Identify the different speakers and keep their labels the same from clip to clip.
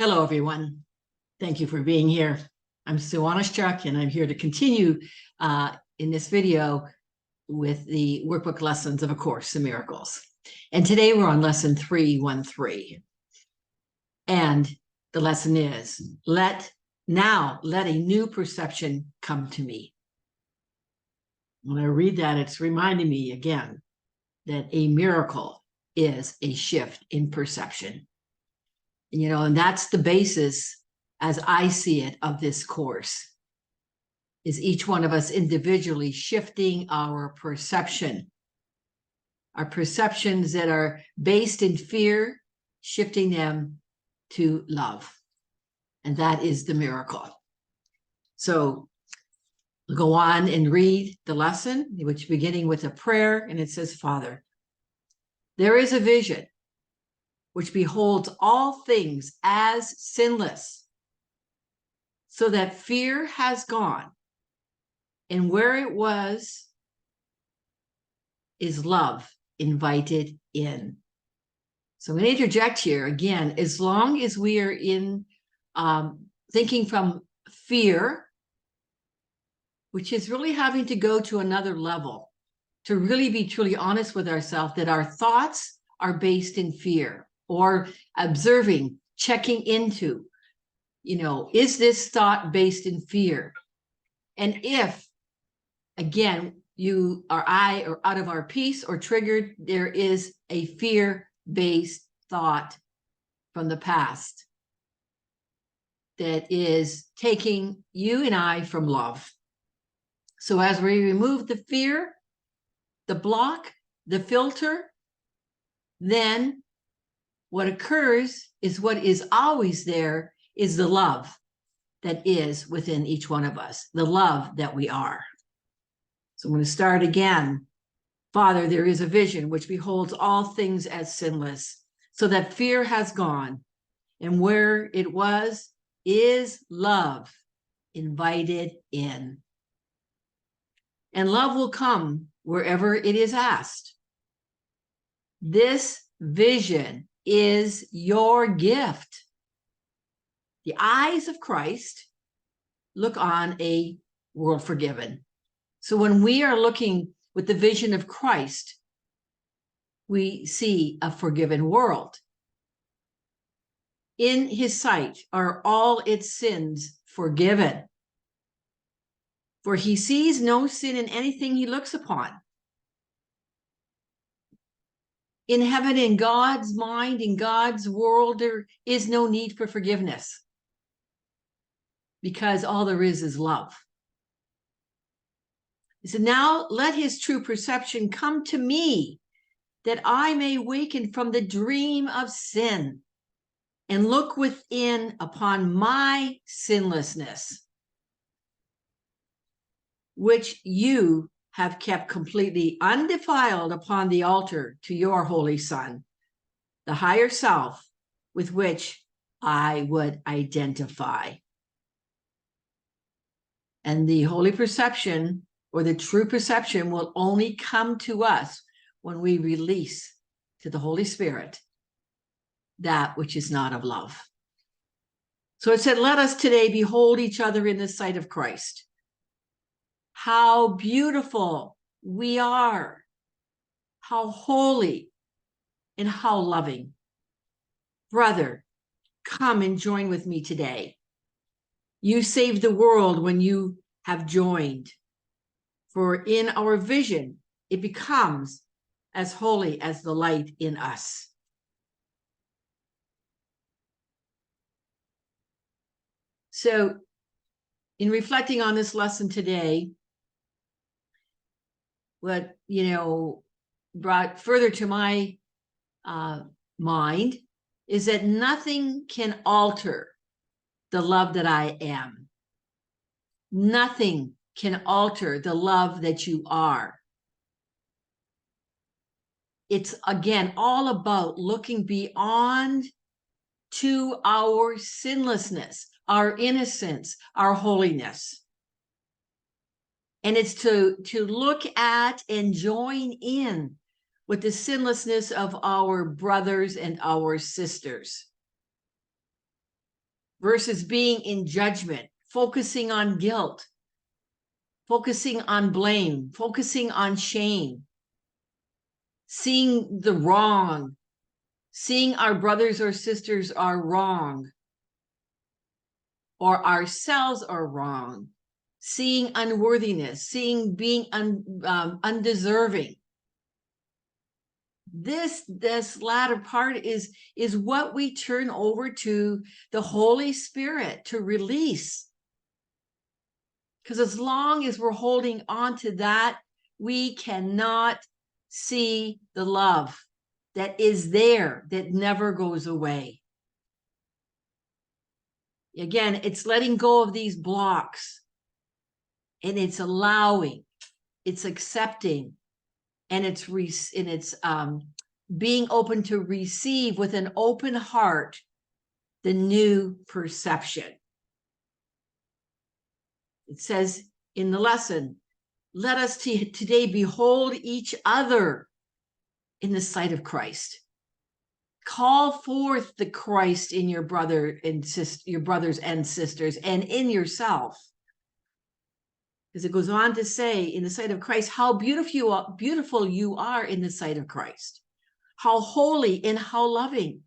Speaker 1: Hello, everyone. Thank you for being here. I'm Sue.oneschuk, and I'm here to continue in this video with the workbook lessons of A Course in Miracles. And today we're on lesson 313. And the lesson is, let a new perception come to me. When I read that, it's reminding me again that a miracle is a shift in perception. And that's the basis, as I see it, of this course, is each one of us individually shifting our perception. Our perceptions that are based in fear, shifting them to love. And that is the miracle. So we'll go on and read the lesson, which beginning with a prayer, and it says, Father, there is a vision which beholds all things as sinless, so that fear has gone, and where it was is love invited in. So I'm going to interject here again. As long as we are in thinking from fear, which is really having to go to another level, to really be truly honest with ourselves, that our thoughts are based in fear, or observing, checking into, is this thought based in fear? And if, again, you or I are out of our peace or triggered, there is a fear-based thought from the past that is taking you and I from love. So as we remove the fear, the block, the filter, then what occurs is what is always there is the love that is within each one of us, the love that we are. So I'm going to start again. Father, there is a vision which beholds all things as sinless, so that fear has gone, and where it was is love invited in. And love will come wherever it is asked. This vision is your gift. The eyes of Christ look on a world forgiven. So when we are looking with the vision of Christ, we see a forgiven world. In his sight are all its sins forgiven. For he sees no sin in anything he looks upon. In heaven, in God's mind, in God's world, there is no need for forgiveness, because all there is love. He said, now let his true perception come to me, that I may waken from the dream of sin and look within upon my sinlessness, which you have kept completely undefiled upon the altar to your Holy Son, the higher self with which I would identify. And the holy perception, or the true perception, will only come to us when we release to the Holy Spirit that which is not of love. So it said, let us today behold each other in the sight of Christ. How beautiful we are, how holy, and how loving. Brother, come and join with me today. You saved the world when you have joined. For in our vision, it becomes as holy as the light in us. So in reflecting on this lesson today, what, brought further to my mind is that nothing can alter the love that I am. Nothing can alter the love that you are. It's, again, all about looking beyond to our sinlessness, our innocence, our holiness. And it's to look at and join in with the sinlessness of our brothers and our sisters. versus being in judgment, focusing on guilt, focusing on blame, focusing on shame, seeing the wrong, seeing our brothers or sisters are wrong, or ourselves are wrong, seeing unworthiness, seeing being undeserving. This latter part is what we turn over to the Holy Spirit to release. Because as long as we're holding on to that, we cannot see the love that is there, that never goes away. Again, it's letting go of these blocks, and it's allowing, it's accepting, and it's being open to receive with an open heart the new perception. It says in the lesson, let us today behold each other in the sight of Christ. Call forth the Christ in your brother and your brothers and sisters, and in yourself. Because it goes on to say, in the sight of Christ, how beautiful you are in the sight of Christ. How holy and how loving.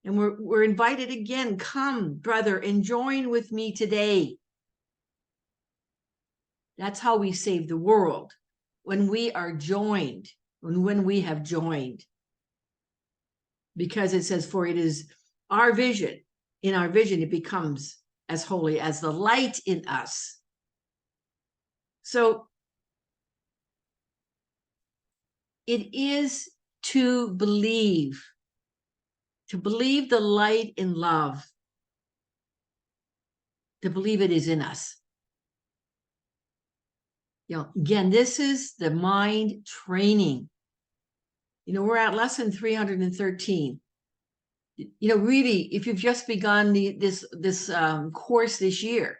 Speaker 1: And we're invited again, come, brother, and join with me today. That's how we save the world, when we are joined, when we have joined. Because it says, for it is our vision, in our vision, it becomes as holy as the light in us. So it is to believe the light in love, to believe it is in us. You know, again, this is the mind training. You know, we're at lesson 313. You know, really, if you've just begun this course this year,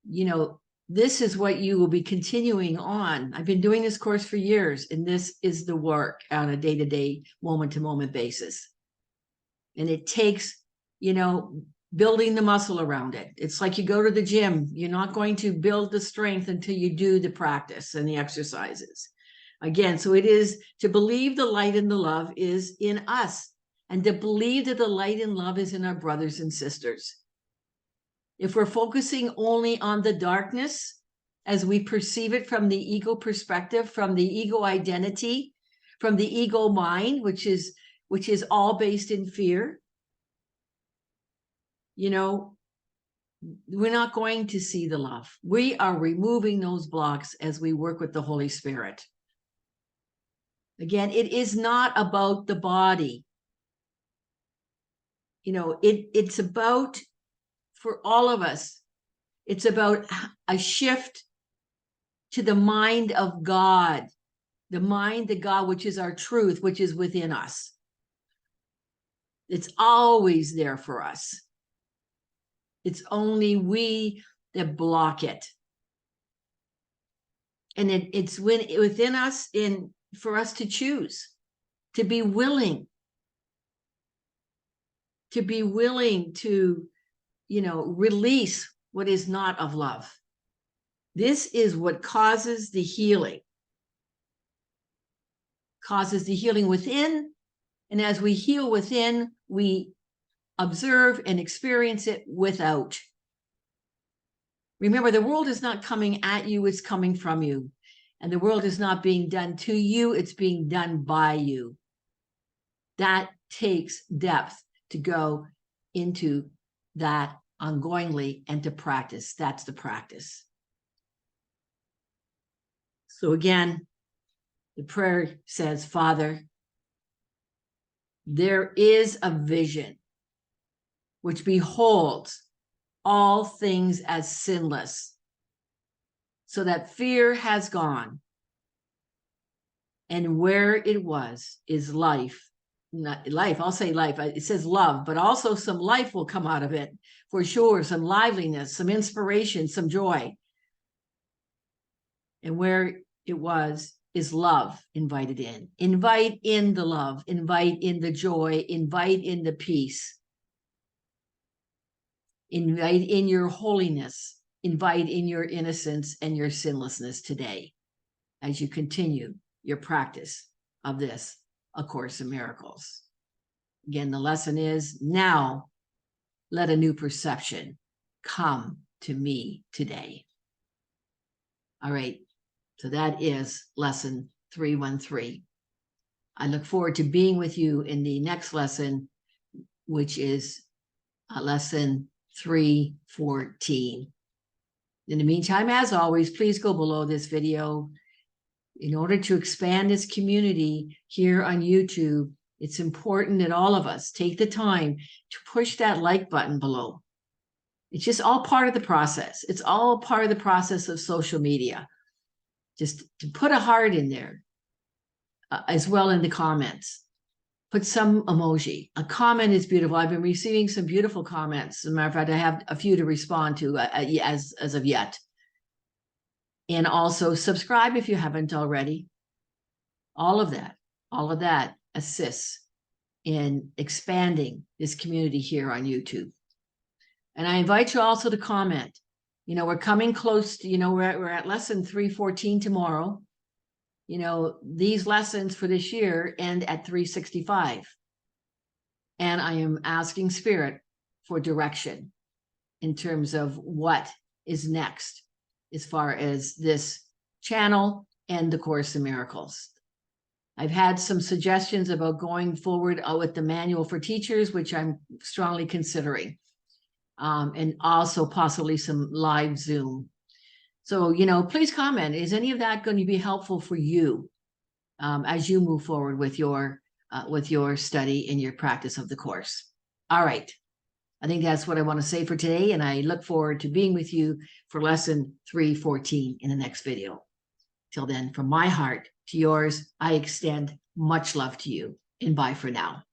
Speaker 1: you know, this is what you will be continuing on. I've been doing this course for years, and this is the work on a day-to-day, moment-to-moment basis. And it takes, you know, building the muscle around it. It's like you go to the gym. You're not going to build the strength until you do the practice and the exercises. Again, so it is to believe the light and the love is in us, and to believe that the light and love is in our brothers and sisters. If we're focusing only on the darkness as we perceive it from the ego perspective, from the ego identity, from the ego mind, which is all based in fear, you know, we're not going to see the love. We are removing those blocks as we work with the Holy Spirit. Again, it is not about the body. You know, it's about, for all of us, it's about a shift to the mind of God, the mind of God, which is our truth, which is within us. It's always there for us. It's only we that block it. And it's within us for us to choose, to be willing to, you know, release what is not of love. This is what causes the healing within. And as we heal within, we observe and experience it without. Remember, the world is not coming at you, it's coming from you. And the world is not being done to you, it's being done by you. That takes depth to go into that ongoingly and to practice. That's the practice. So again, the prayer says, Father, there is a vision which beholds all things as sinless, so that fear has gone, and where it was is life. Not life, I'll say life. It says love, but also some life will come out of it, for sure. Some liveliness, some inspiration, some joy. And where it was is love invited in. Invite in the love, invite in the joy, invite in the peace. Invite in your holiness, invite in your innocence and your sinlessness today as you continue your practice of this, A Course in Miracles. Again, the lesson is, now let a new perception come to me today. All right, so that is lesson 313. I look forward to being with you in the next lesson, which is lesson 314. In the meantime, as always, please go below this video. In order to expand this community here on YouTube, it's important that all of us take the time to push that like button below. It's just all part of the process. It's all part of the process of social media. Just to put a heart in there, as well in the comments. Put some emoji. A comment is beautiful. I've been receiving some beautiful comments. As a matter of fact, I have a few to respond to as of yet. And also subscribe if you haven't already. All of that assists in expanding this community here on YouTube. And I invite you also to comment. You know, we're coming close to, we're at lesson 314 tomorrow. These lessons for this year end at 365. And I am asking Spirit for direction in terms of what is next as far as this channel and the Course in Miracles. I've had some suggestions about going forward with the manual for teachers, which I'm strongly considering. And also possibly some live Zoom. So, please comment. Is any of that going to be helpful for you as you move forward with your study and your practice of the course? All right. I think that's what I want to say for today. And I look forward to being with you for lesson 314 in the next video. Till then, from my heart to yours, I extend much love to you, and bye for now.